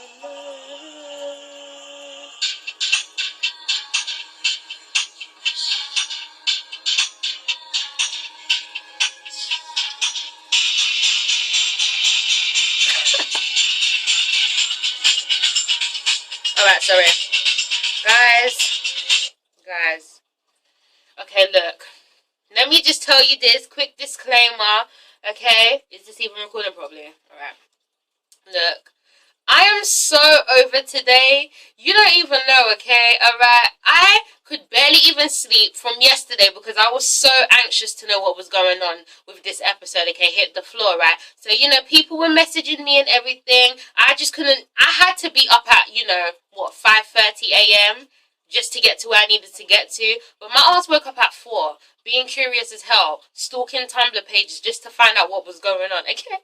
Alright, sorry. Guys. Okay, look. Let me just tell you this quick disclaimer. Okay? Is this even recording properly? Alright. Look. I am so over today. You don't even know, okay? Alright? I could barely even sleep from yesterday because I was so anxious to know what was going on with this episode, okay? Hit the floor, right? So, you know, people were messaging me and everything. I just couldn't, I had to be up at, you know, what, 5:30 a.m. just to get to where I needed to get to. But my ass woke up at 4, being curious as hell, stalking Tumblr pages just to find out what was going on, okay?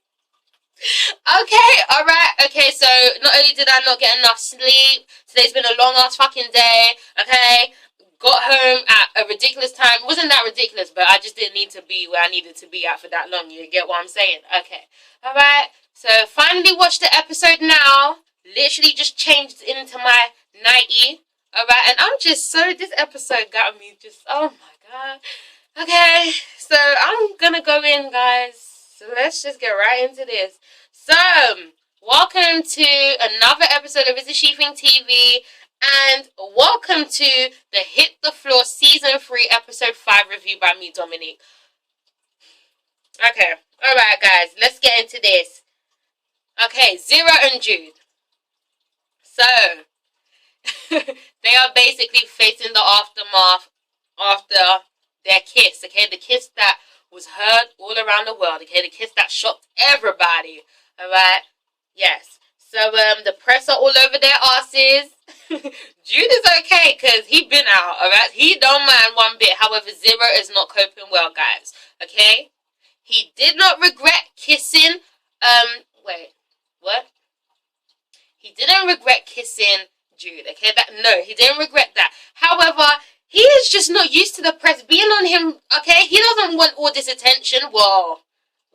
Okay, alright, okay, so not only did I not get enough sleep, today's been a long ass fucking day, okay, got home at a ridiculous time. It wasn't that ridiculous, but I just didn't need to be where I needed to be at for that long, you get what I'm saying? Okay, alright, so finally watched the episode now, literally just changed into my nightie, alright, and I'm just so, this episode got me just, oh my god. Okay, so I'm gonna go in, guys. So let's just get right into this. So, welcome to another episode of ItsASheThIngTV, and welcome to the Hit the Floor Season 3 Episode 5 review by me, Dominique. Okay, alright guys, let's get into this. Okay, Zero and Jude. So, they are basically facing the aftermath after their kiss, okay? The kiss that was heard all around the world, okay? The kiss that shocked everybody, alright? Yes. So, the press are all over their asses. Jude is okay, because he been out, alright? He don't mind one bit. However, Zero is not coping well, guys, okay? He did not regret kissing, wait, what? He didn't regret kissing Jude, okay? No, he didn't regret that. However, he is just not used to the press being on him, okay? He doesn't want all this attention. Well,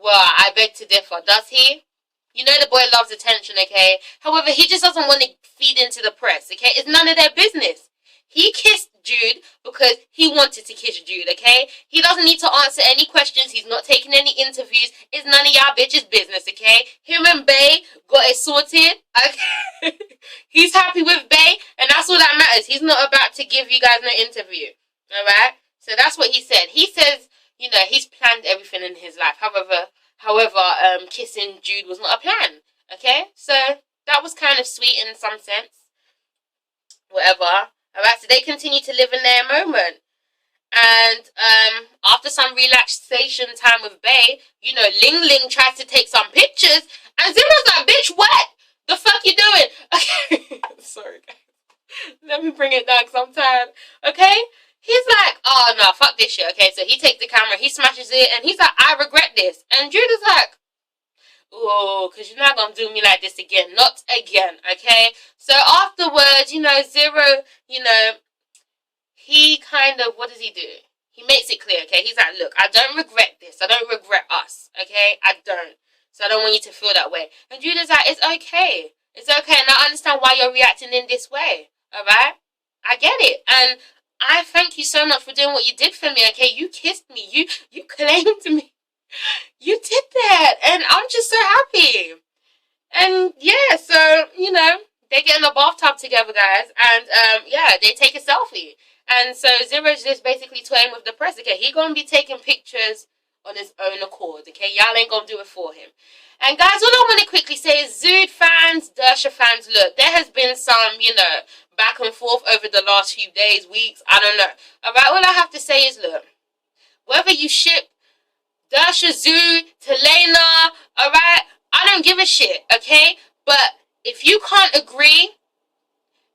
I beg to differ. Does he? You know the boy loves attention, okay? However, he just doesn't want to feed into the press, okay? It's none of their business. He kissed Jude because he wanted to kiss Jude, okay? He doesn't need to answer any questions. He's not taking any interviews. It's none of y'all bitches' business, okay? Him and Bae got it sorted, okay? He's happy with Bae, and that's all that matters. He's not about to give you guys no interview, alright? So that's what he said. He says, you know, he's planned everything in his life. However, kissing Jude was not a plan, okay? So that was kind of sweet in some sense. Whatever. Alright, so they continue to live in their moment. And after some relaxation time with Bae, you know, Ling Ling tries to take some pictures, and Zero's like, bitch, what? The fuck you doing? Okay, sorry guys. Let me bring it down because I'm tired. Okay? He's like, oh no, fuck this shit. Okay, so he takes the camera, he smashes it, and he's like, I regret this. And Jude is like, oh, because you're not going to do me like this again. Not again, okay? So afterwards, you know, Zero, you know, he kind of, what does he do? He makes it clear, okay? He's like, look, I don't regret this. I don't regret us, okay? I don't. So I don't want you to feel that way. And Jude is like, it's okay. It's okay. And I understand why you're reacting in this way, alright? I get it. And I thank you so much for doing what you did for me, okay? You kissed me. You claimed me. You did that, and I'm just so happy. And yeah, so, you know, they get in the bathtub together, guys, and yeah, they take a selfie. And so Zero's just basically toying with the press, okay? He gonna be taking pictures on his own accord, okay? Y'all ain't gonna do it for him. And guys, all I want to quickly say is, Zood fans, Dersha fans, look, there has been some, you know, back and forth over the last few days, weeks, I don't know. Alright, all I have to say is, look, whether you ship Dersha, Zood, Telena, alright, I don't give a shit, okay? But if you can't agree,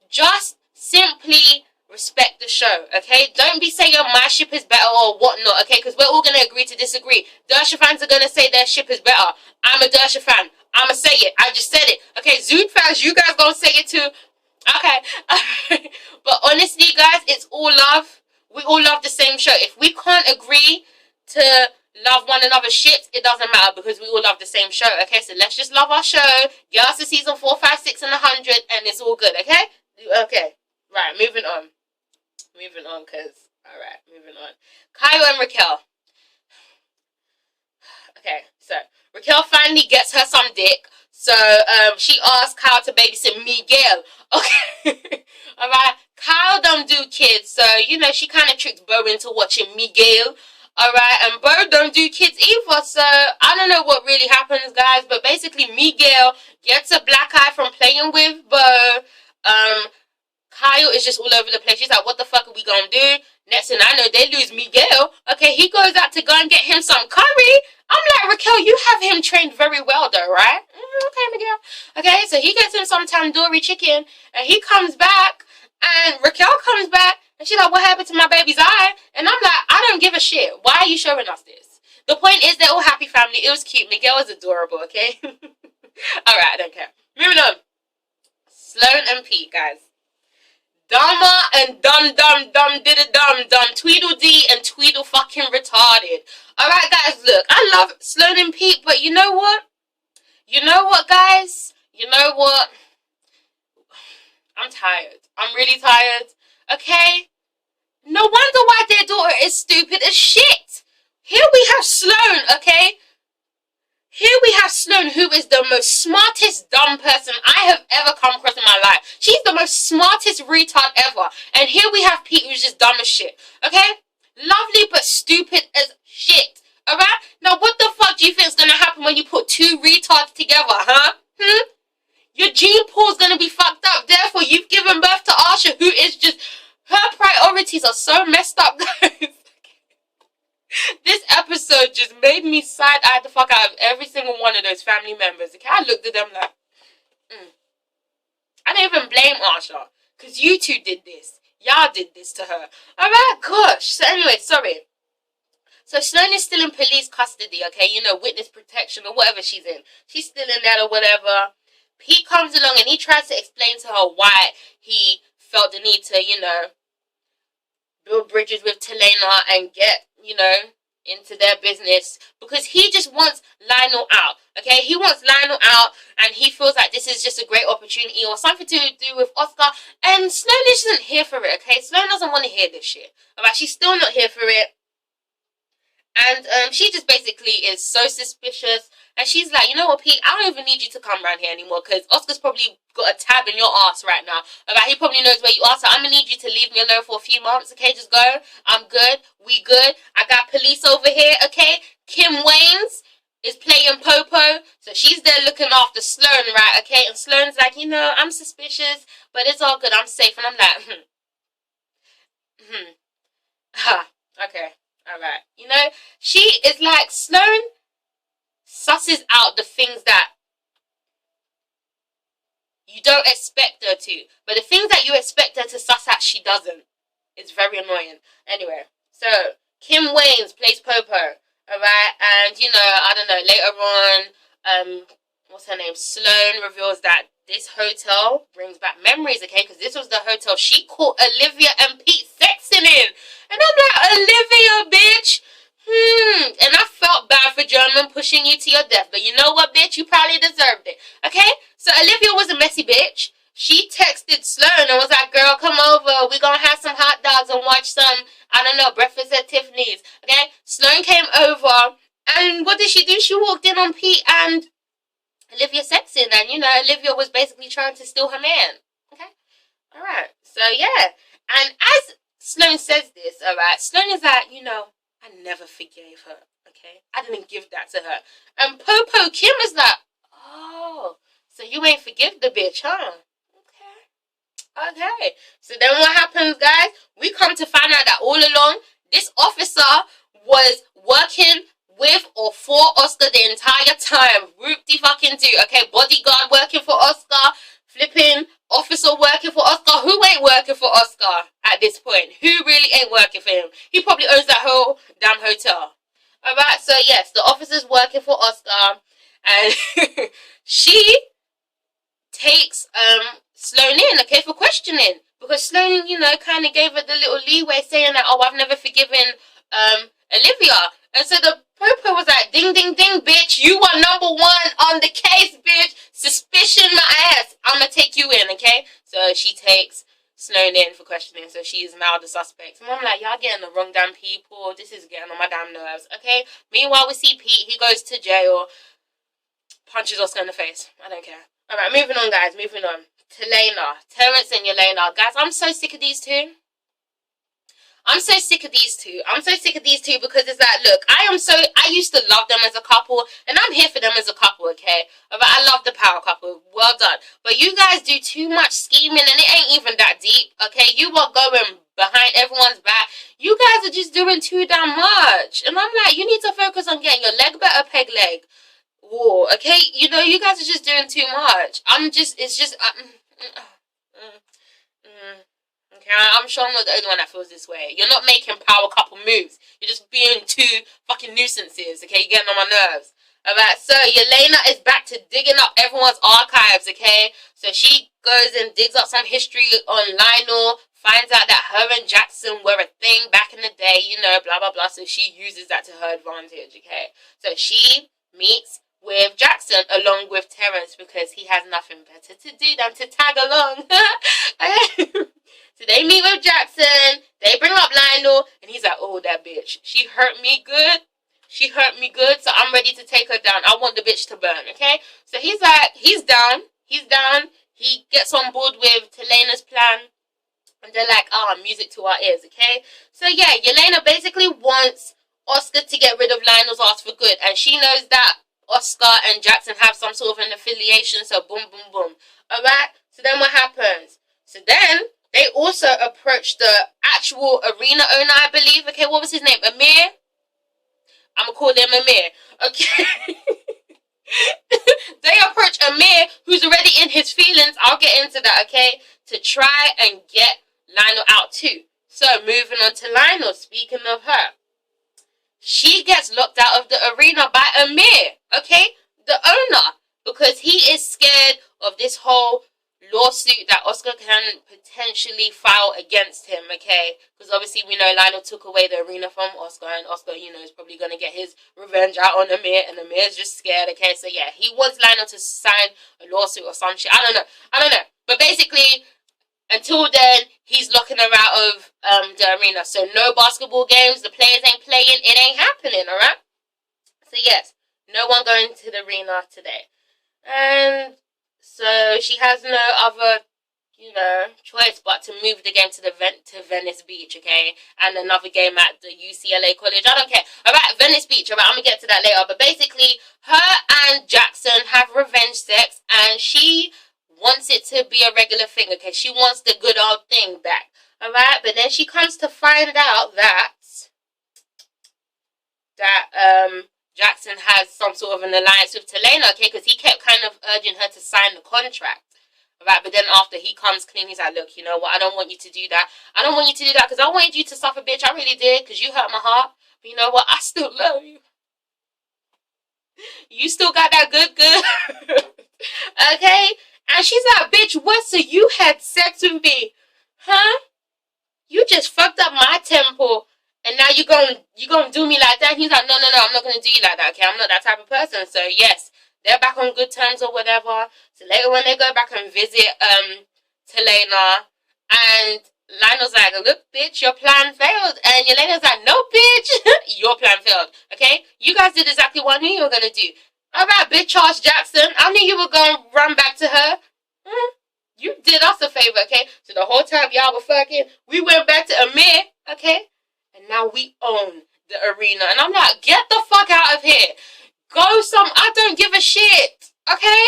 just simply respect the show, okay? Don't be saying, oh, my ship is better or whatnot, okay? Because we're all going to agree to disagree. Dersha fans are going to say their ship is better. I'm a Dersha fan. I'm going to say it. I just said it. Okay, Zood fans, you guys going to say it too. Okay. But honestly, guys, it's all love. We all love the same show. If we can't agree to love one another's shit, it doesn't matter because we all love the same show, okay? So let's just love our show, get us to season 4, 5, 6, and 100, and it's all good, okay? Okay, right, moving on. Moving on, because, alright, moving on. Kyle and Raquel. Okay, so Raquel finally gets her some dick. So she asked Kyle to babysit Miguel. Okay, alright. Kyle don't do kids, so you know she kind of tricked Bo into watching Miguel. Alright, and Bo don't do kids either. So I don't know what really happens, guys. But basically, Miguel gets a black eye from playing with Bo. Kyle is just all over the place. She's like, "What the fuck are we gonna do?" Next thing I know, they lose Miguel. Okay, he goes out to go and get him some curry. I'm like, Raquel, you have him trained very well though, right? Okay, Miguel. Okay, so he gets him some tandoori chicken, and he comes back, and Raquel comes back, and she's like, "What happened to my baby's eye?" And I'm like, I don't give a shit. Why are you showing us this? The point is, they're all happy family. It was cute. Miguel was adorable, okay? Alright, I don't care. Moving on. Sloan and Pete, guys. Dumber and dumb did a dumb Tweedledee and Tweedle fucking retarded. Alright guys, look, I love Sloan and Pete, but you know what? You know what, guys? You know what? I'm tired. I'm really tired. Okay? No wonder why their daughter is stupid as shit. Here we have Sloan, okay? Here we have Sloan, who is the most smartest dumb person I have ever come across in my life. She's the most smartest retard ever. And here we have Pete, who's just dumb as shit. Okay? Lovely but stupid as shit. Alright? Now what the fuck do you think is going to happen when you put two retards together, huh? Your gene pool's going to be fucked up. Therefore, you've given birth to Ahsha, who is just... Her priorities are so messed up, guys. This episode just made me side-eye the fuck out of every single one of those family members. Okay, I looked at them like, I don't even blame Ahsha, because you two did this. Y'all did this to her. Alright, gosh. So anyway, sorry. So Sloan is still in police custody, okay? You know, witness protection or whatever she's in. She's still in that or whatever. Pete comes along and he tries to explain to her why he felt the need to, you know, build bridges with Telena and get, you know, into their business, because he just wants Lionel out, okay? He wants Lionel out, and he feels like this is just a great opportunity or something to do with Oscar, and Sloan isn't here for it, okay? Sloan doesn't want to hear this shit, alright? She's still not here for it, and she just basically is so suspicious, and she's like, you know what, Pete, I don't even need you to come around here anymore, because Oscar's probably got a tab in your ass right now. Alright, he probably knows where you are, so I'm gonna need you to leave me alone for a few months, okay? Just go. I'm good. We good. I got police over here, okay? Kim Waynes is playing Popo, so she's there looking after Sloan, right, okay? And Sloan's like, you know, I'm suspicious, but it's all good. I'm safe. And I'm like, okay. Alright. You know, she is like, Sloan susses out the things that you don't expect her to. But the things that you expect her to suss out, she doesn't. It's very annoying. Anyway, so Kim Waynes plays Popo. Alright, and you know, I don't know, later on, what's her name? Sloan reveals that this hotel brings back memories, okay? Because this was the hotel she caught Olivia and Pete sexing in. And I'm like, Olivia, bitch! And I felt bad for German pushing you to your death. But you know what, bitch? You probably deserved it. Okay? So Olivia was a messy bitch. She texted Sloan and was like, girl, come over. We're going to have some hot dogs and watch some, I don't know, breakfast at Tiffany's. Okay? Sloan came over. And what did she do? She walked in on Pete and Olivia sexing. And, you know, Olivia was basically trying to steal her man. Okay? Alright. So, yeah. And as Sloan says this, alright, Sloan is like, you know, I never forgave her, okay? I didn't give that to her. And Popo Kim is like, oh, so you ain't forgive the bitch, huh? Okay. Okay. So then what happens, guys? We come to find out that all along, this officer was working with or for Oscar the entire time. Whoop-de-fucking-do, okay? Bodyguard working for Oscar, flipping officer working for Oscar. Who ain't working for Oscar at this point? Who really ain't working for him? He probably owns that whole damn hotel. Alright, so yes, the officer's working for Oscar, and she takes Sloan in, okay, for questioning. Because Sloan, you know, kind of gave her the little leeway saying that, oh, I've never forgiven Olivia. And so the Popo was like, ding, ding, ding, bitch. You are number one on the case, bitch. Suspicion my ass. I'm going to take you in, okay? So she takes Sloan in for questioning. So she is now the suspect. And I'm like, y'all getting the wrong damn people. This is getting on my damn nerves, okay? Meanwhile, we see Pete. He goes to jail. Punches Oscar in the face. I don't care. Alright, moving on, guys. Moving on. Telena. Terrence and Yelena. Guys, I'm so sick of these two. I'm so sick of these two. I'm so sick of these two because it's like, look, I used to love them as a couple, and I'm here for them as a couple, okay? But I love the power couple. Well done. But you guys do too much scheming, and it ain't even that deep, okay? You are going behind everyone's back. You guys are just doing too damn much. And I'm like, you need to focus on getting your leg better, peg leg. War, okay? You know, you guys are just doing too much. Okay, I'm sure I'm not the only one that feels this way. You're not making power couple moves. You're just being two fucking nuisances, okay? You're getting on my nerves. Alright, so Yelena is back to digging up everyone's archives, okay? So she goes and digs up some history on Lionel, finds out that her and Jackson were a thing back in the day, you know, blah, blah, blah. So she uses that to her advantage, okay? So she meets with Jackson along with Terrence because he has nothing better to do than to tag along. Okay? So they meet with Jackson, they bring up Lionel, and he's like, oh, that bitch. She hurt me good. She hurt me good, so I'm ready to take her down. I want the bitch to burn, okay? So he's like, he's down. He's down. He gets on board with Telena's plan. And they're like, oh, music to our ears, okay? So yeah, Yelena basically wants Oscar to get rid of Lionel's ass for good. And she knows that Oscar and Jackson have some sort of an affiliation, so boom, boom, boom. Alright? So then what happens? So then they also approached the actual arena owner, I believe. Okay, what was his name? Amir? I'm going to call him Amir. Okay. They approach Amir, who's already in his feelings. I'll get into that, okay? To try and get Lionel out too. So, moving on to Lionel. Speaking of her. She gets locked out of the arena by Amir. Okay? The owner. Because he is scared of this whole lawsuit that Oscar can potentially file against him, okay? Because obviously we know Lionel took away the arena from Oscar, and Oscar, you know, is probably going to get his revenge out on Amir, and Amir's just scared, okay? So yeah, he wants Lionel to sign a lawsuit or some shit. I don't know. But basically, until then, he's locking her out of the arena. So no basketball games, the players ain't playing, it ain't happening, alright? So yes, no one going to the arena today. And so she has no other, you know, choice but to move the game to Venice Beach, okay? And another game at the UCLA college. I don't care. Alright, Venice Beach. Alright, I'm gonna get to that later. But basically, her and Jackson have revenge sex, and she wants it to be a regular thing, okay? She wants the good old thing back. Alright, but then she comes to find out that Jackson has some sort of an alliance with Telena, okay? Because he kept kind of urging her to sign the contract. Right, but then after he comes clean, he's like, look, you know what? I don't want you to do that. I don't want you to do that because I wanted you to suffer, bitch. I really did because you hurt my heart. But you know what? I still love you. You still got that good. Okay? And she's like, bitch, what? So you had sex with me? Huh? You just fucked up my temple. And now you gonna do me like that? And he's like, no, I'm not gonna do you like that, okay? I'm not that type of person. So yes, they're back on good terms or whatever. So later when they go back and visit Telena, and Lionel's like, look, bitch, your plan failed. And Yelena's like, no, bitch, your plan failed. Okay? You guys did exactly what I knew you were gonna do. Alright, bitch ass Jackson. I knew you were gonna run back to her. You did us a favor, okay? So the whole time y'all were fucking, we went back to Amir, okay? And now we own the arena. And I'm like, get the fuck out of here. I don't give a shit. Okay?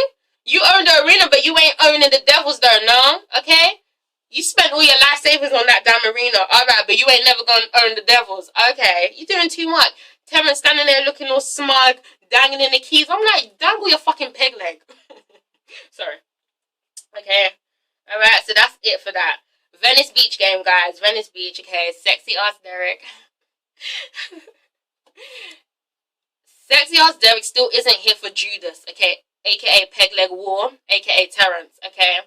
You own the arena, but you ain't owning the Devils though, no? Okay? You spent all your life savings on that damn arena. Alright, but you ain't never gonna own the Devils. Okay? You're doing too much. Terrence standing there looking all smug, dangling the keys. I'm like, dangle your fucking peg leg. Sorry. Okay? Alright, so that's it for that. Venice Beach game, guys. Venice Beach, okay. Sexy ass Derek. Sexy ass Derek still isn't here for Judas, okay? AKA Peg Leg War, AKA Terrence, okay?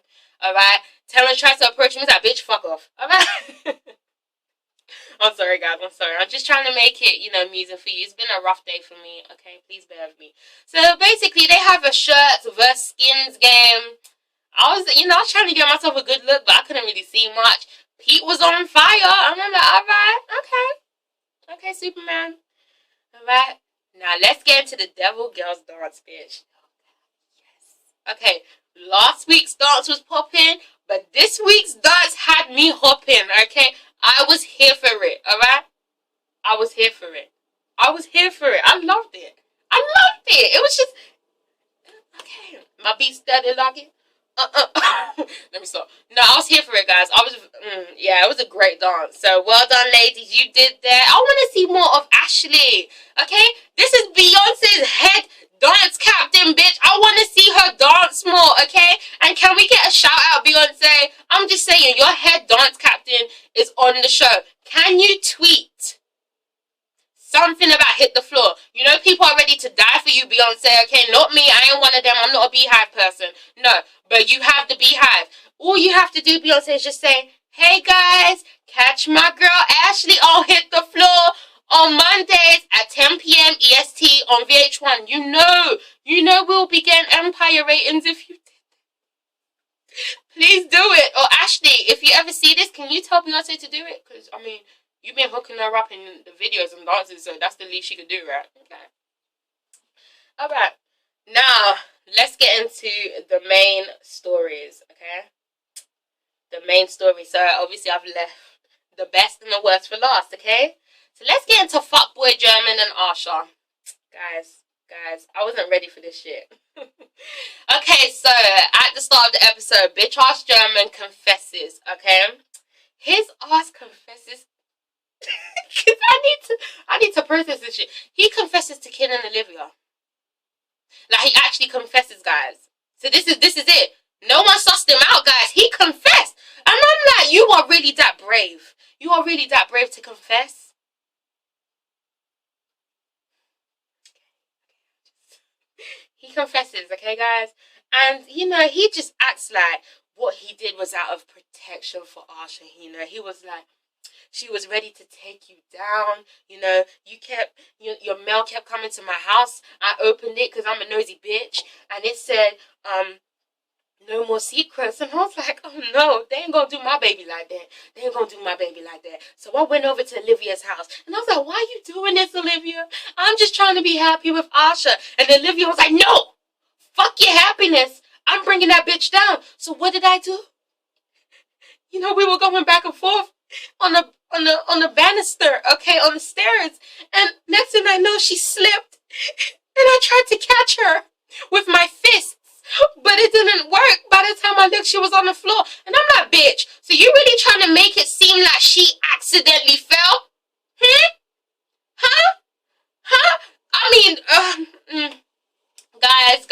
Alright? Terrence tries to approach him. He's like, bitch, fuck off. Alright? I'm sorry, guys. I'm sorry. I'm just trying to make it, you know, amusing for you. It's been a rough day for me. Okay, please bear with me. So basically, they have a shirts versus skins game. I was trying to get myself a good look, but I couldn't really see much. Pete was on fire. I'm like, all right, okay, Superman. All right. Now let's get into the Devil Girls dance, bitch. Yes. Okay. Last week's dance was popping, but this week's dance had me hopping. Okay. I was here for it. All right. I was here for it. I loved it. It was just okay. My beat started locking. Let me stop. No, I was here for it, guys. Yeah, it was a great dance. So well done, ladies. You did that. I want to see more of Ashley. Okay, this is Beyonce's head dance captain, bitch. I want to see her dance more. Okay, and can we get a shout out, Beyonce? I'm just saying, your head dance captain is on the show. Can you tweet something about hit the floor? You know, people are ready to die for you, Beyonce. Okay, not me. I ain't one of them. I'm not a beehive person. No. But you have the beehive. All you have to do, Beyonce, is just say, hey guys, catch my girl Ashley on Hit the Floor on Mondays at 10 p.m. EST on VH1. You know we'll be getting Empire ratings if you did. Please do it. Or Ashley, if you ever see this, can you tell Beyonce to do it? Because, I mean, you've been hooking her up in the videos and dances, so that's the least she could do, right? Okay. Alright. Now, let's get into the main stories, okay? The main story. So, obviously, I've left the best and the worst for last, okay? So, let's get into Fuckboy German and Ahsha. Guys, I wasn't ready for this shit. Okay, so, at the start of the episode, bitch ass German confesses, okay? His ass confesses. Because I need to process this shit. He confesses to killing Olivia. Like, he actually confesses, guys. So this is it. No one sussed him out, guys. He confessed. And I'm like, you are really that brave. You are really that brave to confess. He confesses, okay, guys? And, you know, he just acts like what he did was out of protection for Ahsha. You know, he was like, she was ready to take you down. You know, your mail kept coming to my house. I opened it because I'm a nosy bitch. And it said, no more secrets. And I was like, oh no, they ain't gonna do my baby like that. So I went over to Olivia's house. And I was like, why are you doing this, Olivia? I'm just trying to be happy with Ahsha. And Olivia was like, no, fuck your happiness. I'm bringing that bitch down. So what did I do? You know, we were going back and forth on the banister, okay, on the stairs, and next thing I know, she slipped, and I tried to catch her with my fists, but it didn't work. By the time I looked, she was on the floor, and I'm like, bitch, so you really trying to make it seem like she accidentally fell? Huh? I mean, guys,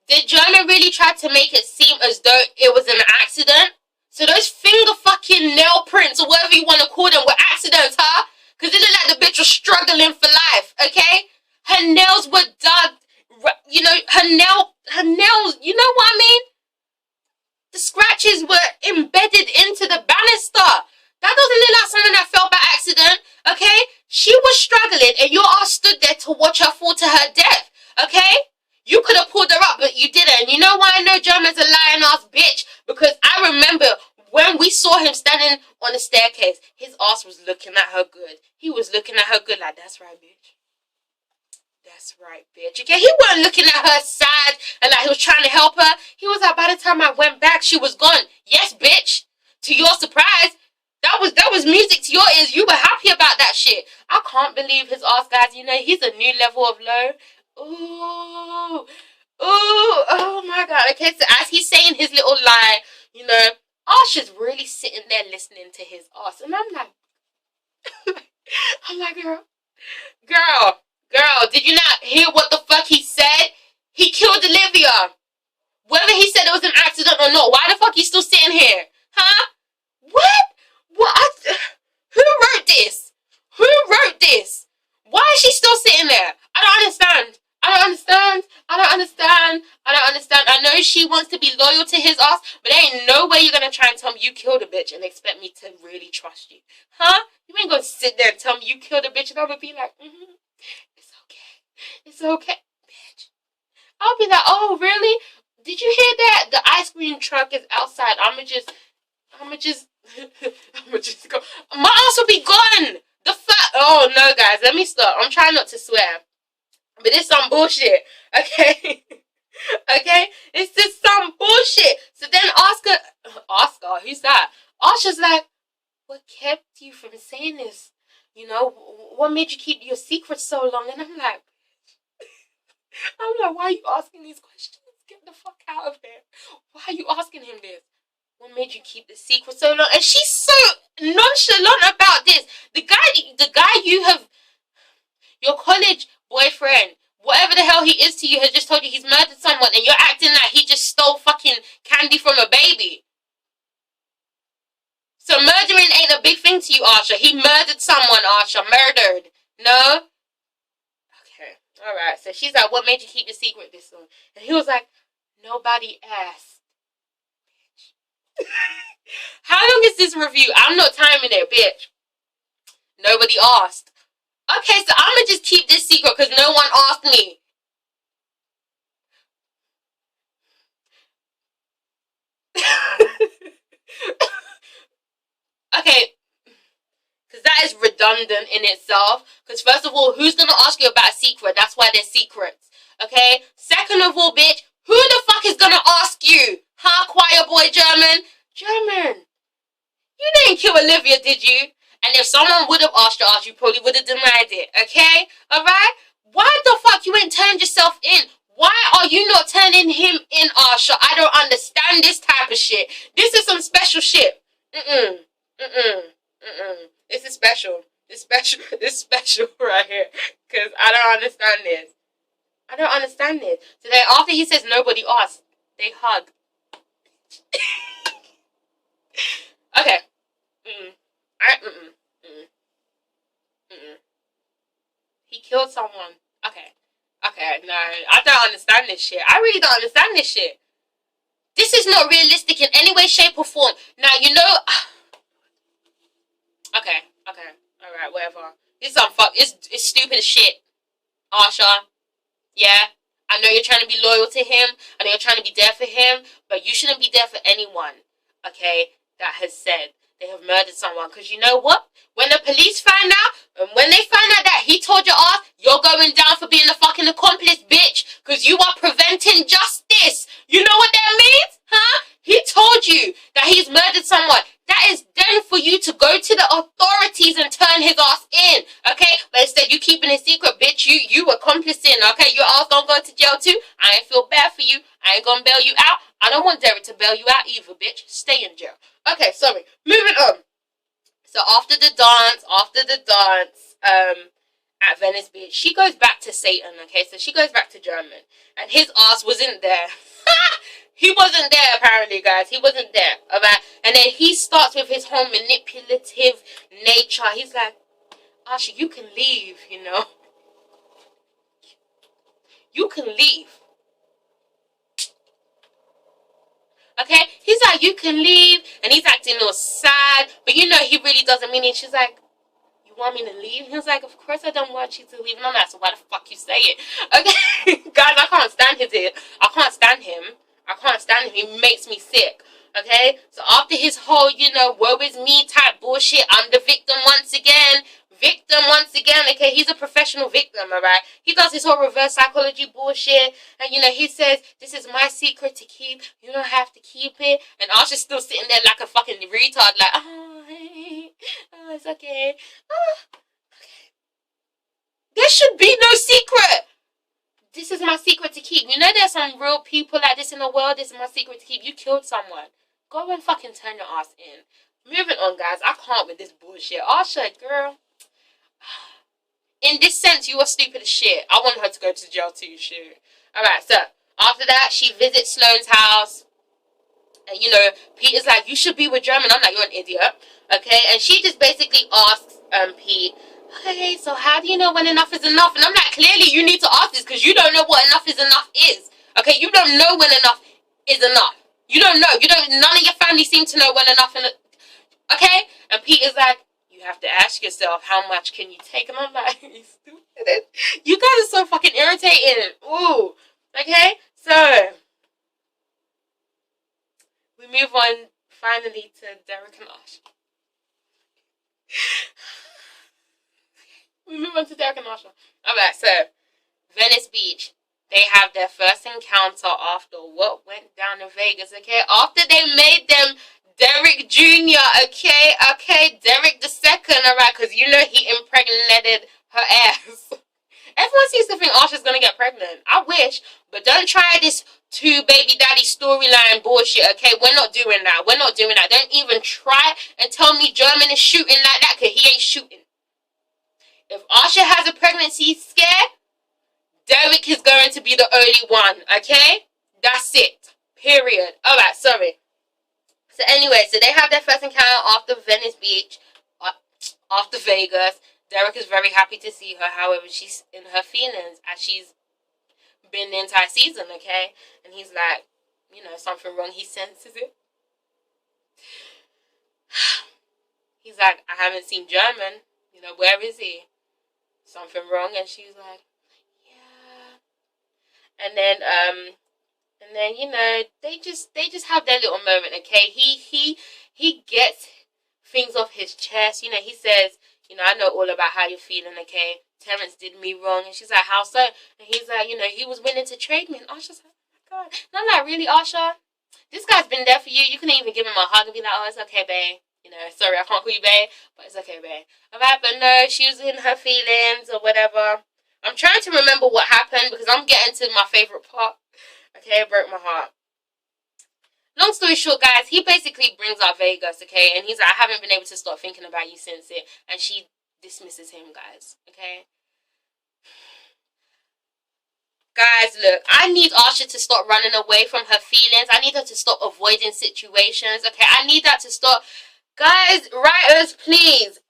did German really try to make it seem as though it was an accident? So those finger fucking nail prints, or whatever you want to call them, were accidents, huh? Because it looked like the bitch was struggling for life, okay? Her nails were dug, you know, her nails, you know what I mean? The scratches were embedded into the banister. That doesn't look like something that fell by accident, okay? She was struggling, and your ass stood there to watch her fall to her death, okay? You could have pulled her up, but you didn't. You know why I know German's a lying ass bitch? Because I remember when we saw him standing on the staircase, his ass was looking at her good. He was looking at her good like, that's right, bitch. That's right, bitch. Okay, he wasn't looking at her sad and like he was trying to help her. He was like, by the time I went back, she was gone. Yes, bitch. To your surprise, that was music to your ears. You were happy about that shit. I can't believe his ass, guys. You know, he's a new level of low. Ooh, oh my god. Okay, so as he's saying his little lie, you know, Ahsha's really sitting there listening to his ass. And I'm like, girl, did you not hear what the fuck he said? He killed Olivia. Whether he said it was an accident or not, why the fuck he still sitting here? Huh? What? Who wrote this? Why is she still sitting there? I don't understand. I don't understand. I don't understand. I don't understand. I know she wants to be loyal to his ass, but there ain't no way you're gonna try and tell me you killed a bitch and expect me to really trust you. Huh? You ain't gonna sit there and tell me you killed a bitch and I'm gonna be like, it's okay. It's okay, bitch. I'll be like, oh, really? Did you hear that? The ice cream truck is outside. I'ma just I'ma just go. My ass will be gone. The fuck? Oh, no, guys. Let me stop. I'm trying not to swear. But it's some bullshit, okay? Okay? It's just some bullshit. So then Oscar, who's that? Asha's like, what kept you from saying this? You know, what made you keep your secret so long? And I'm like, why are you asking these questions? Get the fuck out of here. Why are you asking him this? What made you keep the secret so long? And she's so nonchalant about this. The guy you have, your college boyfriend, whatever the hell he is to you, has just told you he's murdered someone, and you're acting like he just stole fucking candy from a baby. So murdering ain't a big thing to you, Ahsha. He murdered someone, Ahsha. Murdered. No? Okay. Alright. So she's like, what made you keep the secret this long? And he was like, nobody asked. How long is this review? I'm not timing it, bitch. Nobody asked. Okay, so I'm gonna just keep this secret because no one asked me. Okay, because that is redundant in itself. Because first of all, who's gonna ask you about a secret? That's why they're secrets. Okay? Second of all, bitch, who the fuck is gonna ask you? Huh, choir boy German? German. You didn't kill Olivia, did you? And if someone would have asked you probably would have denied it. Okay? Alright? Why the fuck you ain't turned yourself in? Why are you not turning him in, Ahsha? I don't understand this type of shit. This is some special shit. This is special. This special right here. Because I don't understand this. I don't understand this. So then after he says nobody asked, they hug. Okay. He killed someone. Okay, no, I don't understand this shit. I really don't understand this shit. This is not realistic in any way, shape, or form. Now, you know... Okay, alright, whatever. This is it's stupid as shit. Ahsha. Yeah? I know you're trying to be loyal to him. I know you're trying to be there for him. But you shouldn't be there for anyone, okay, that has said they have murdered someone. Because you know what? When the police find out, and when they find out that he told your ass, you're going down for being a fucking accomplice, bitch. Because you are preventing justice. You know what that means? Huh? He told you that he's murdered someone. That is then for you to go to the authorities and turn his ass in, okay? But instead, you keeping it secret, bitch. You accomplice-ing, okay? Your ass gonna go to jail too. I ain't feel bad for you. I ain't gonna bail you out. I don't want Derek to bail you out either, bitch. Stay in jail. Okay, sorry. Moving on. So after the dance, at Venice Beach, she goes back to Satan, okay? So she goes back to German. And his ass wasn't there. He wasn't there, apparently, guys. He wasn't there, alright? And then he starts with his whole manipulative nature. He's like, Ahsha, you can leave, you know? You can leave. Okay? He's like, you can leave. And he's acting all sad. But you know he really doesn't mean it. She's like, you want me to leave? He was like, of course I don't want you to leave. And I'm like, so why the fuck you say it? Okay? Guys, I can't stand I can't stand him. I can't stand him. He makes me sick. Okay? So after his whole, you know, woe is me type bullshit, I'm the victim once again. Okay? He's a professional victim, alright? He does his whole reverse psychology bullshit. And, you know, he says, this is my secret to keep. You don't have to keep it. And Ahsha's still sitting there like a fucking retard. Like, oh, hey, oh, it's okay. Oh, okay. There should be no secret. This is my secret to keep. You know there's some real people like this in the world. This is my secret to keep. You killed someone. Go and fucking turn your ass in. Moving on, guys. I can't with this bullshit. Ahsha, girl. In this sense, you are stupid as shit. I want her to go to jail too, shit. Alright, so after that, she visits Sloane's house. And, you know, Peter's like, you should be with German. I'm like, you're an idiot. Okay? And she just basically asks Pete, okay, so how do you know when enough is enough? And I'm like, clearly you need to ask this because you don't know what enough is enough is. Okay, you don't know when enough is enough. You don't know. You don't. None of your family seem to know when enough is. Okay, and Peter's like, you have to ask yourself, how much can you take? And I'm like, you stupid. You guys are so fucking irritating. Ooh. Okay, so we move on finally to Derek and Ahsha. We move on to Derek and Ahsha. Alright, so Venice Beach. They have their first encounter after what went down in Vegas, okay? After they made them Derek Jr., okay? Derek the second, alright? Because you know he impregnated her ass. Everyone seems to think Ahsha's gonna get pregnant. I wish, but don't try this two baby daddy storyline bullshit, okay? We're not doing that. We're not doing that. Don't even try and tell me German is shooting like that, because he ain't shooting. If Ahsha has a pregnancy scare, Derek is going to be the only one, okay? That's it. Period. Alright, sorry. So anyway, so they have their first encounter after Venice Beach, after Vegas. Derek is very happy to see her. However, she's in her feelings as she's been the entire season, okay? And he's like, you know, something wrong. He senses it. He's like, I haven't seen German. You know, where is he? Something wrong. And she's like, yeah. And then you know, they just have their little moment, okay? He gets things off his chest. You know, he says, you know, I know all about how you're feeling, okay? Terrence did me wrong. And she's like, how so? And he's like, you know, he was willing to trade me. And Ahsha's like, oh my God. And I'm like, really, Ahsha? This guy's been there for you. You couldn't even give him a hug and be like, oh, it's okay, babe. You know, sorry, I can't call you babe, but it's okay, babe. Alright, but no, she was in her feelings or whatever. I'm trying to remember what happened because I'm getting to my favourite part. Okay, it broke my heart. Long story short, guys, he basically brings up Vegas, okay? And he's like, I haven't been able to stop thinking about you since it. And she dismisses him, guys, okay? Guys, look, I need Ahsha to stop running away from her feelings. I need her to stop avoiding situations, okay? I need that to stop. Guys, writers, please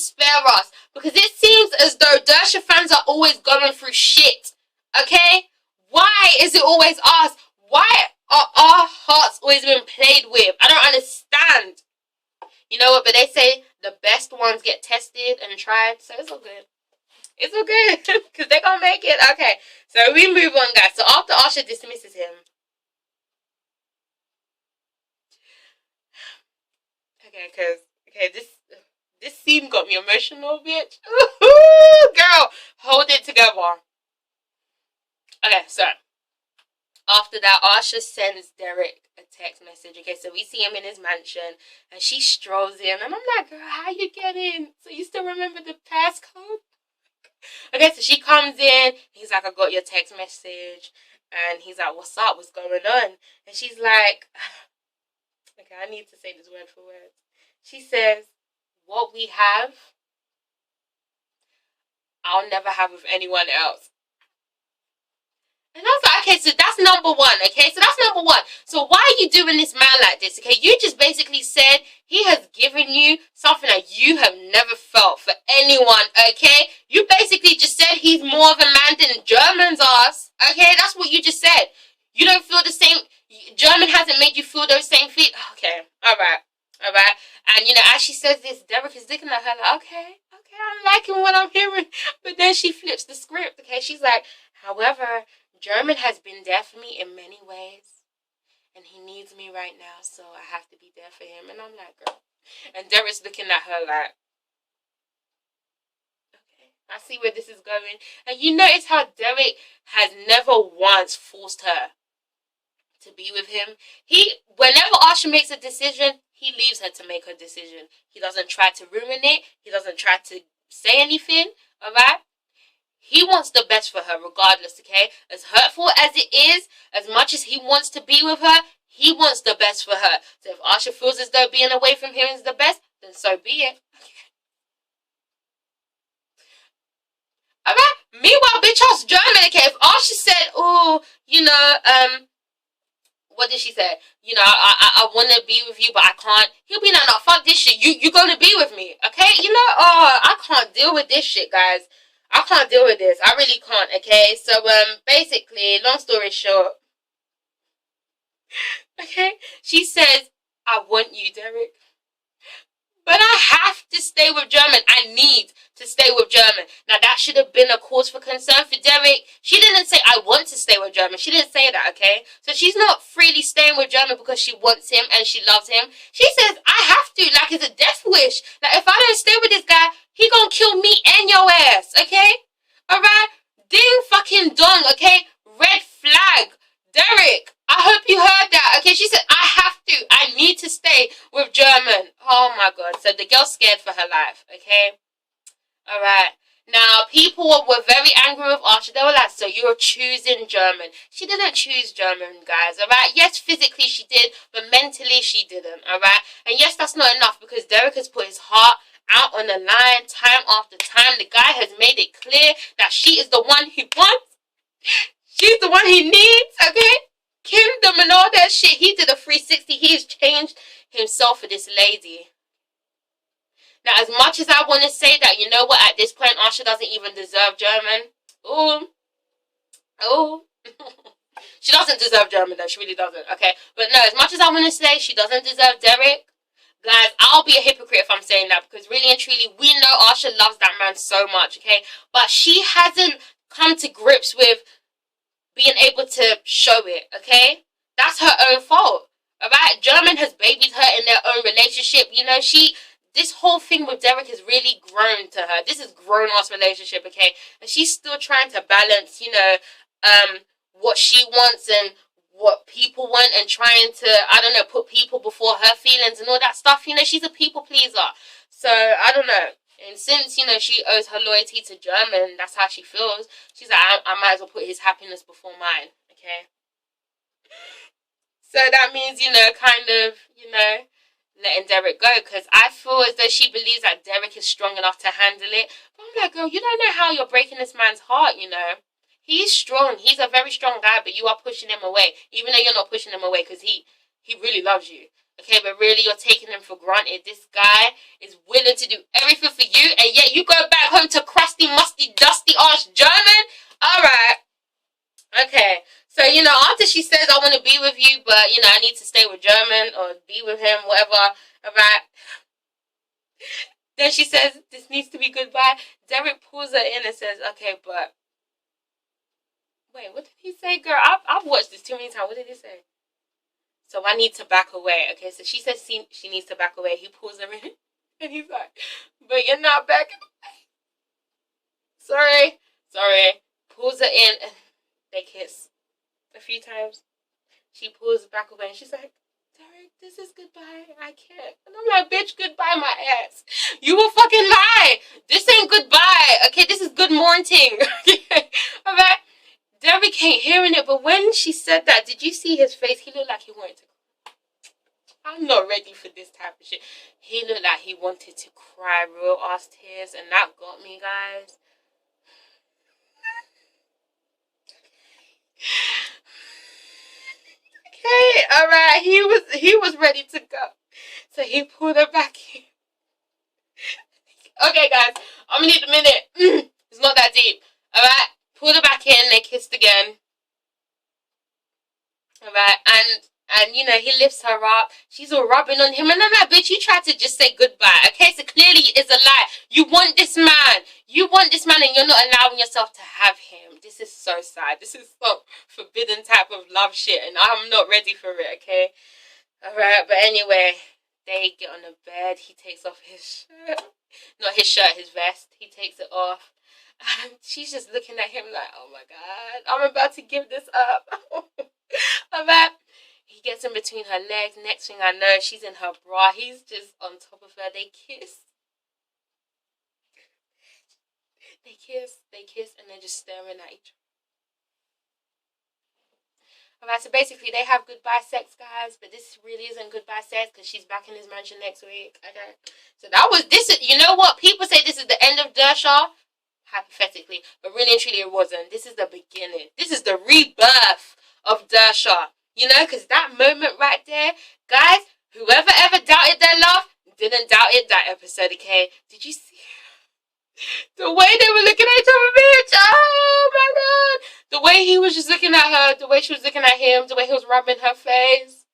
spare us. Because it seems as though Dersha fans are always going through shit, okay? Why is it always us? Why are our hearts always being played with? I don't understand. You know what? But they say the best ones get tested and tried, so it's all good. It's all good, because they're going to make it. Okay, so we move on, guys. So after Ahsha dismisses him. Okay, this scene got me emotional, bitch. Girl, hold it together. Okay, so after that, Ahsha sends Derek a text message. Okay, so we see him in his mansion, and she strolls in, and I'm like, girl, how you get in? So you still remember the passcode? Okay, so she comes in. He's like, I got your text message. And he's like, what's up? What's going on? And she's like, okay, I need to say this word for word. She says, what we have, I'll never have with anyone else. And I was like, okay, so that's number one, okay? So that's number one. So why are you doing this man like this, okay? You just basically said he has given you something that you have never felt for anyone, okay? You basically just said he's more of a man than Germans are, okay? That's what you just said. You don't feel the same. German hasn't made you feel those same feelings. Okay, alright. And, you know, as she says this, Derek is looking at her like, okay, I'm liking what I'm hearing. But then she flips the script, okay? She's like, however, German has been there for me in many ways, and he needs me right now, so I have to be there for him. And I'm like, girl. And Derek's looking at her like, okay, I see where this is going. And you notice how Derek has never once forced her to be with him. Whenever Ahsha makes a decision, he leaves her to make her decision. He doesn't try to ruin it. He doesn't try to say anything, alright? He wants the best for her regardless, okay? As hurtful as it is, as much as he wants to be with her, he wants the best for her. So if Ahsha feels as though being away from him is the best, then so be it. Alright? Meanwhile, bitch, us German, okay? If Ahsha said, oh, you know, what did she say? You know, I want to be with you, but I can't. He'll be like, no, fuck this shit. You going to be with me, okay? You know, oh, I can't deal with this shit, guys. I can't deal with this. I really can't, okay? So, basically, long story short, okay, she says, I want you, Derek. But I have to stay with German. I need to stay with German. Now, that should have been a cause for concern for Derek. She didn't say, I want to stay with German. She didn't say that, okay? So she's not freely staying with German because she wants him and she loves him. She says, I have to. Like, it's a death wish. Like, if I don't stay with this guy, he gonna kill me and your ass, okay? Alright? Ding fucking dong, okay? Red flag. Derek, I hope you heard that. Okay, she said, I have to. I need to stay with German. Oh my god. So the girl's scared for her life. Okay? Alright. Now, people were very angry with Ahsha. They were like, so you're choosing German. She didn't choose German, guys. Alright? Yes, physically she did, but mentally she didn't. Alright? And yes, that's not enough because Derek has put his heart out on the line time after time. The guy has made it clear that she is the one he wants. She's the one he needs, okay? Kingdom and all that shit. He did a 360. He's changed himself for this lady. Now, as much as I want to say that, you know what? At this point, Ahsha doesn't even deserve German. Ooh. Oh. She doesn't deserve German, though. She really doesn't, okay? But no, as much as I want to say she doesn't deserve Derek, guys, I'll be a hypocrite if I'm saying that. Because really and truly, we know Ahsha loves that man so much, okay? But she hasn't come to grips with being able to show it, okay? That's her own fault, alright? German has babied her in their own relationship. You know, this whole thing with Derek has really grown to her. This is grown-ass relationship, okay? And she's still trying to balance, you know, what she wants and what people want and trying to, I don't know, put people before her feelings and all that stuff. You know, she's a people pleaser. So, I don't know. And since, you know, she owes her loyalty to German, that's how she feels. She's like, I might as well put his happiness before mine, okay? So that means, you know, kind of, you know, letting Derek go. Because I feel as though she believes that Derek is strong enough to handle it. But I'm like, girl, you don't know how you're breaking this man's heart, you know? He's strong. He's a very strong guy, but you are pushing him away. Even though you're not pushing him away because he really loves you. Okay, but really you're taking him for granted. This guy is willing to do everything for you, and yet you go back home to crusty, musty, dusty ass German? Alright. Okay. So, you know, after she says, I want to be with you, but, you know, I need to stay with German or be with him, whatever. Alright. Then she says, this needs to be goodbye. Derek pulls her in and says, okay, but... Wait, what did he say, girl? I've watched this too many times. What did he say? So I need to back away. Okay, so she says she needs to back away. He pulls her in. And he's like, but you're not backing away. Sorry. Pulls her in. And they kiss a few times. She pulls back away. And she's like, Derek, this is goodbye. I can't. And I'm like, bitch, goodbye my ass. You will fucking lie. This ain't goodbye. Okay, this is good morning. Alright? Derek ain't hearing it, but when she said that, did you see his face? He looked like he wanted to cry. I'm not ready for this type of shit. He looked like he wanted to cry real ass tears, and that got me, guys. Okay, alright, he was ready to go. So he pulled her back in. Okay, guys, I'm gonna need a minute. It's not that deep. Alright, pulled her back in, they kissed again. Alright, and you know, he lifts her up. She's all rubbing on him. And I'm like, bitch, you tried to just say goodbye. Okay, so clearly it's a lie. You want this man. You want this man and you're not allowing yourself to have him. This is so sad. This is some forbidden type of love shit. And I'm not ready for it, okay? Alright, but anyway, they get on the bed. He takes off his shirt. Not his shirt, his vest. He takes it off. And she's just looking at him like, oh my God, I'm about to give this up. Alright. He gets in between her legs. Next thing I know, she's in her bra. He's just on top of her. They kiss. They kiss, and they're just staring at each other. Alright, so basically they have goodbye sex, guys, but this really isn't goodbye sex because she's back in his mansion next week. Okay, so that was this. You know what? People say this is the end of Dersha, hypothetically, but really and truly it wasn't. This is the beginning. This is the rebirth of Dersha. You know, because that moment right there, guys, whoever ever doubted their love didn't doubt it that episode, okay? Did you see the way they were looking at each other, bitch? Oh my god! The way he was just looking at her, the way she was looking at him, the way he was rubbing her face.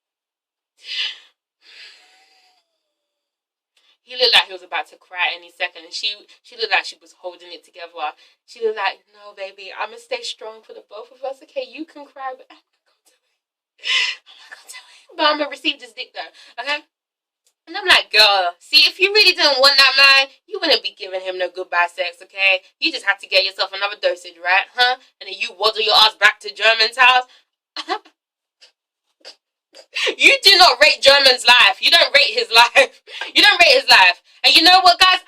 He looked like he was about to cry any second, and she looked like she was holding it together. She looked like, no, baby, I'm gonna stay strong for the both of us, okay? You can cry, but I'm not gonna do it. I'm not gonna do it. But I'm gonna receive this dick, though, okay? And I'm like, girl, see, if you really didn't want that man, you wouldn't be giving him no goodbye sex, okay? You just have to get yourself another dosage, right? Huh? And then you waddle your ass back to German's house. You do not rate German's life. You don't rate his life. You don't rate his life. And you know what, guys?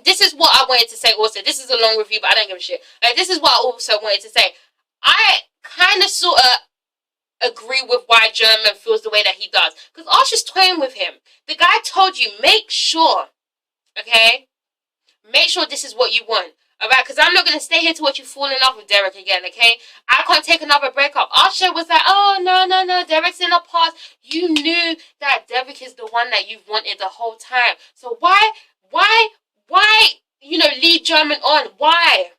This is what I wanted to say also. This is a long review, but I don't give a shit. This is what I also wanted to say. I kind of sort of agree with why German feels the way that he does. Because Ahsha's toying with him. The guy told you, make sure, okay? Make sure this is what you want. Alright, because I'm not going to stay here to watch you fall in love with Derek again, okay? I can't take another breakup. Ahsha was like, oh, no, Derek's in the past. You knew that Derek is the one that you've wanted the whole time. So why, you know, lead German on? Why?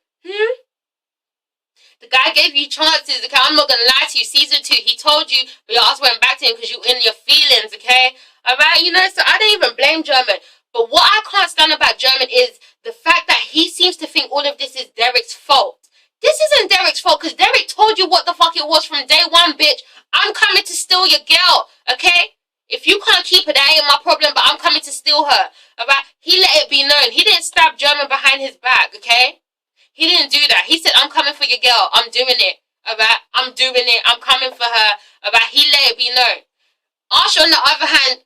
The guy gave you chances, okay? I'm not going to lie to you. Season 2, he told you, but your ass went back to him because you were in your feelings, okay? Alright, you know, so I don't even blame German. But what I can't stand about German is the fact that he seems to think all of this is Derek's fault. This isn't Derek's fault because Derek told you what the fuck it was from day one, bitch. I'm coming to steal your girl, okay? If you can't keep her, that ain't my problem, but I'm coming to steal her, alright? He let it be known. He didn't stab German behind his back, okay? He didn't do that. He said, I'm coming for your girl. I'm doing it, alright? I'm doing it. I'm coming for her, alright? He let it be known. Ahsha, on the other hand,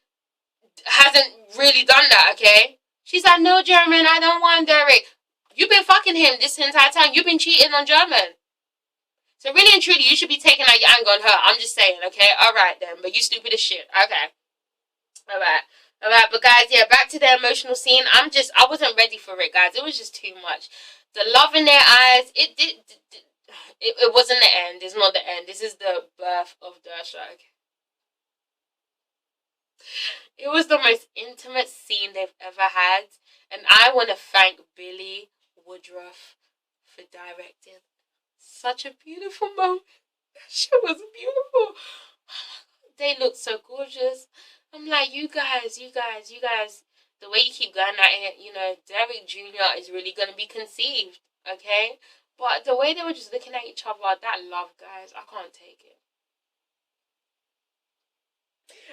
hasn't really done that, okay? She's like, no, German, I don't want Derek. You've been fucking him this entire time. You've been cheating on German. So really and truly, you should be taking out your anger on her. I'm just saying, okay? Alright then, but you stupid as shit. Okay. Alright, but guys, yeah, back to the emotional scene. I wasn't ready for it, guys. It was just too much. The love in their eyes, it wasn't the end. It's not the end. This is the birth of Dersha, okay? It was the most intimate scene they've ever had. And I want to thank Billy Woodruff for directing such a beautiful moment. That shit was beautiful. They looked so gorgeous. I'm like, you guys, the way you keep going at it, you know, Derek Jr. is really going to be conceived, okay? But the way they were just looking at each other, that love, guys, I can't take it.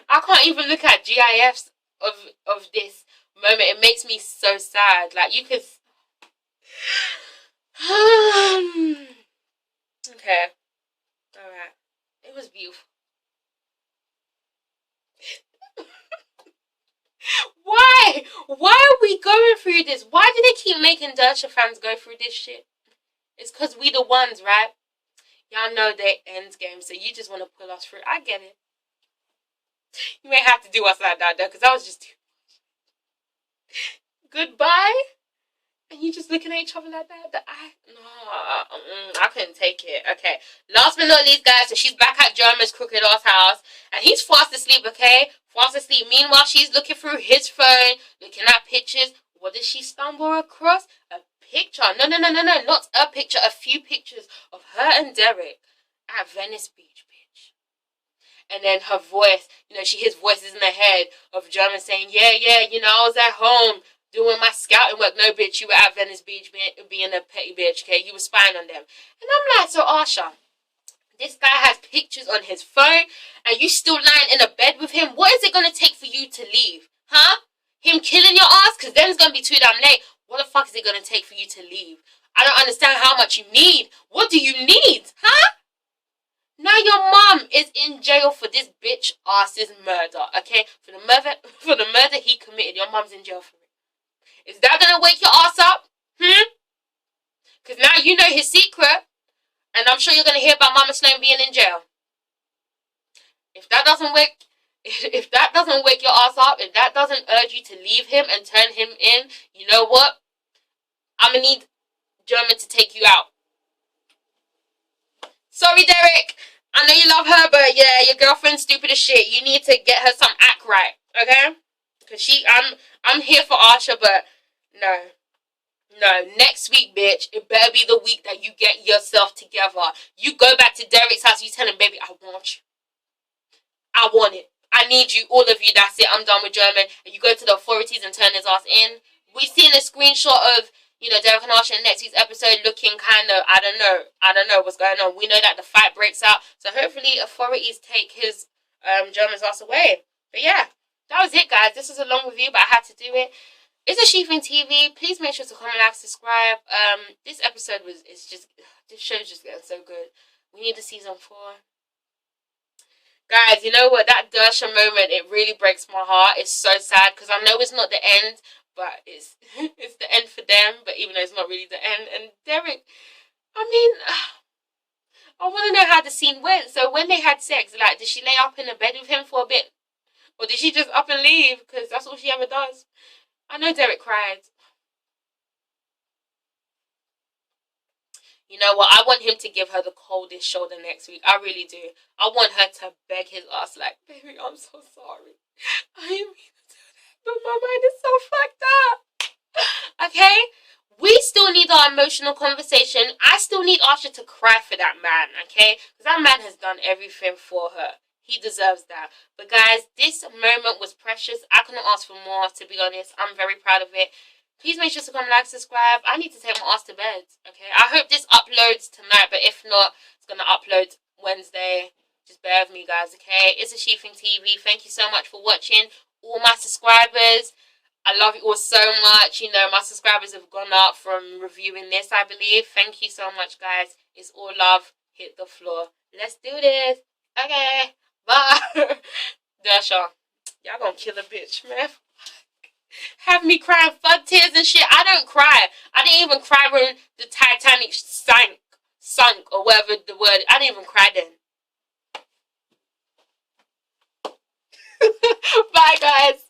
I can't even look at GIFs of this moment. It makes me so sad. Like, you could... Okay. Alright. It was beautiful. Why? Why are we going through this? Why do they keep making Dersha fans go through this shit? It's because we the ones, right? Y'all know they ends game, so you just want to pull us through. I get it. You may have to do us like that, though, because that was just too much. Goodbye? And you just looking at each other like that? I couldn't take it. Okay. Last but not least, guys, so she's back at German's crooked ass house. And he's fast asleep, okay? Fast asleep. Meanwhile, she's looking through his phone, looking at pictures. What did she stumble across? A picture. No, not a picture. A few pictures of her and Derek at Venice Beach, bitch. And then her voice, you know, his voice is in the head of German saying, yeah, you know, I was at home doing my scouting work. No, bitch, you were at Venice Beach being a petty bitch, okay? You were spying on them. And I'm like, so Ahsha, this guy has pictures on his phone, and you still lying in a bed with him? What is it going to take for you to leave? Huh? Him killing your ass? Because then it's going to be too damn late. What the fuck is it going to take for you to leave? I don't understand how much you need. What do you need? Huh? Now your mom is in jail for this bitch ass's murder, okay? For the murder he committed. Your mom's in jail for it. Is that gonna wake your ass up? Because now you know his secret, and I'm sure you're gonna hear about Mama Sloan being in jail. If that doesn't wake your ass up, if that doesn't urge you to leave him and turn him in, you know what? I'm gonna need German to take you out. Sorry, Derek. I know you love her, but yeah, your girl a shit. You need to get her some act right, okay? Because I'm here for Ahsha, but no. No, next week, bitch, it better be the week that you get yourself together. You go back to Derek's house, you tell him, baby, I want you. I want it. I need you, all of you, that's it, I'm done with German. And you go to the authorities and turn his ass in. We've seen a screenshot of, you know, Derek and Ahsha in next week's episode looking kind of, I don't know what's going on. We know that the fight breaks out. So hopefully authorities take his German's ass away. But yeah, that was it, guys. This was a long review, but I had to do it. ItsASheThIngTV. Please make sure to comment, like, subscribe. This episode this show's just getting so good. We need a season 4. Guys, you know what? That Dersha moment, it really breaks my heart. It's so sad because I know it's not the end, but it's it's the end for them. But even though it's not really the end, and Derek, I mean, I want to know how the scene went. So when they had sex, like, did she lay up in the bed with him for a bit, or did she just up and leave? Because that's all she ever does. I know Derek cried. You know what? I want him to give her the coldest shoulder next week. I really do. I want her to beg his ass like, baby, I'm so sorry. I didn't mean to do that, but my mind is so fucked up. Okay? We still need our emotional conversation. I still need Ahsha to cry for that man, okay? Because that man has done everything for her. He deserves that. But guys, this moment was precious. I couldn't ask for more, to be honest. I'm very proud of it. Please make sure to comment, like, subscribe. I need to take my ass to bed, okay? I hope this uploads tonight, but if not, it's going to upload Wednesday. Just bear with me, guys, okay? ItsASheThIngTV. Thank you so much for watching. All my subscribers, I love you all so much. You know, my subscribers have gone up from reviewing this, I believe. Thank you so much, guys. It's all love. Hit the floor. Let's do this. Okay. Bye. Dersha. Y'all gonna kill a bitch, man. Have me crying fuck tears and shit. I don't cry. I didn't even cry when the Titanic sunk, or whatever the word. I didn't even cry then. Bye, guys.